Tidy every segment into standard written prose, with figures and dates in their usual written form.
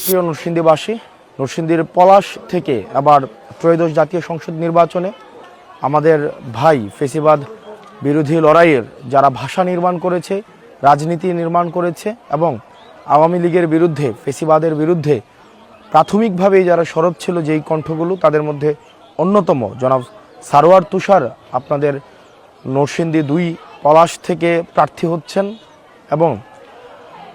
প্রিয় নরসিংদীবাসী, নরসিংদীর পলাশ থেকে আবার ত্রয়োদশ জাতীয় সংসদ নির্বাচনে আমাদের ভাই ফেসিবাদ বিরোধী লড়াইয়ের যারা ভাষা নির্মাণ করেছে, রাজনীতি নির্মাণ করেছে এবং আওয়ামী লীগের বিরুদ্ধে, ফেসিবাদের বিরুদ্ধে প্রাথমিকভাবেই যারা সরব ছিল যেই কণ্ঠগুলো, তাদের মধ্যে অন্যতম জনাব সারোয়ার তুষার আপনাদের নরসিংদী 2 পলাশ থেকে প্রার্থী হচ্ছেন। এবং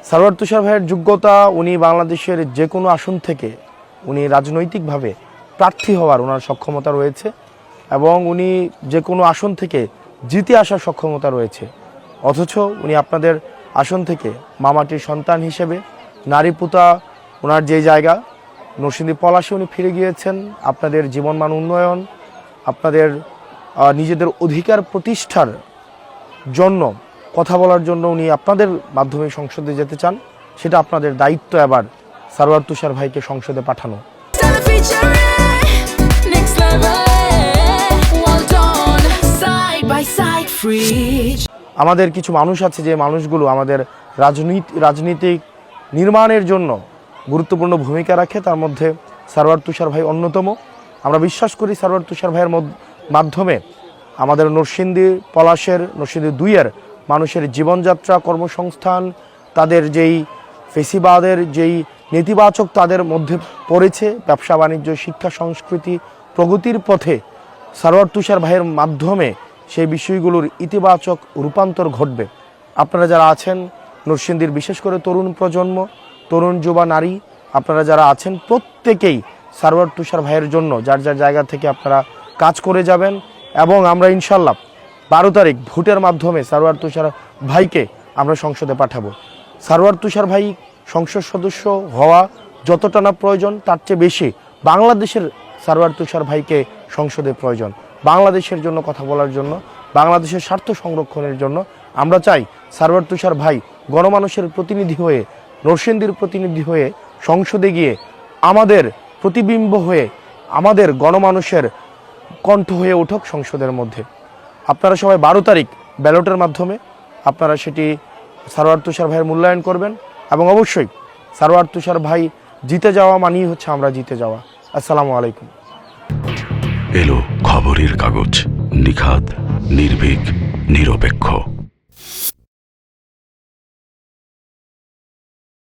সারোয়ার তুষার ভাইয়ের যোগ্যতা, উনি বাংলাদেশের যে কোনো আসন থেকে উনি রাজনৈতিকভাবে প্রার্থী হওয়ার ওনার সক্ষমতা রয়েছে এবং উনি যে কোনো আসন থেকে জিতে আসার সক্ষমতা রয়েছে। অথচ উনি আপনাদের আসন থেকে মামাটির সন্তান হিসেবে নারী পুতা ওনার যে জায়গা নরসিংদী পলাশে উনি ফিরে গিয়েছেন আপনাদের জীবনমান উন্নয়ন, আপনাদের নিজেদের অধিকার প্রতিষ্ঠার জন্য কথা বলার জন্য উনি আপনাদের মাধ্যমে সংসদে যেতে চান। সেটা আপনাদের দায়িত্ব এবার সারোয়ার তুষার ভাইকে সংসদে পাঠানো। আমাদের কিছু মানুষ আছে যে মানুষগুলো আমাদের রাজনীতিক নির্মাণের জন্য গুরুত্বপূর্ণ ভূমিকা রাখে, তার মধ্যে সারোয়ার তুষার ভাই অন্যতম। আমরা বিশ্বাস করি সারোয়ার তুষার ভাইয়ের মাধ্যমে আমাদের নরসিংদী পলাশের, নরসিংদী 2-এর মানুষের জীবনযাত্রা, কর্মসংস্থান, তাদের যেই ফেসিবাদের যেই নেতিবাচক তাদের মধ্যে পড়েছে, ব্যবসা বাণিজ্য, শিক্ষা, সংস্কৃতি, প্রগতির পথে সারোয়ার তুষার ভাইয়ের মাধ্যমে সেই বিষয়গুলোর ইতিবাচক রূপান্তর ঘটবে। আপনারা যারা আছেন নরসিংদীর, বিশেষ করে তরুণ প্রজন্ম, তরুণ যুবা নারী, আপনারা যারা আছেন প্রত্যেকেই সারোয়ার তুষার ভাইয়ের জন্য যার যার জায়গা থেকে আপনারা কাজ করে যাবেন এবং আমরা ইনশাল্লাহ 12 তারিখ ভোটের মাধ্যমে সারোয়ার তুষার ভাইকে আমরা সংসদে পাঠাবো। সারোয়ার তুষার ভাই সংসদ সদস্য হওয়া যতটা না প্রয়োজন, তার চেয়ে বেশি বাংলাদেশের সারোয়ার তুষার ভাইকে সংসদে প্রয়োজন। বাংলাদেশের জন্য কথা বলার জন্য, বাংলাদেশের স্বার্থ সংরক্ষণের জন্য আমরা চাই সারোয়ার তুষার ভাই গণমানুষের প্রতিনিধি হয়ে, নরসিংদীর প্রতিনিধি হয়ে সংসদে গিয়ে আমাদের প্রতিবিম্ব হয়ে, আমাদের গণমানুষের কণ্ঠ হয়ে উঠুক সংসদের মধ্যে। আপনারা সবাই 12 তারিখ ব্যালটের মাধ্যমে আপনারা সেটি সারোয়ার তুষার ভাইয়ের মূল্যায়ন করবেন এবং অবশ্যই সারোয়ার তুষার ভাই জিতে যাওয়া মানেই হচ্ছে আমরা জিতে যাওয়া। আসসালামু আলাইকুম। এলো খবরের কাগজ, নিখাত, নির্ভীক, নিরপেক্ষ।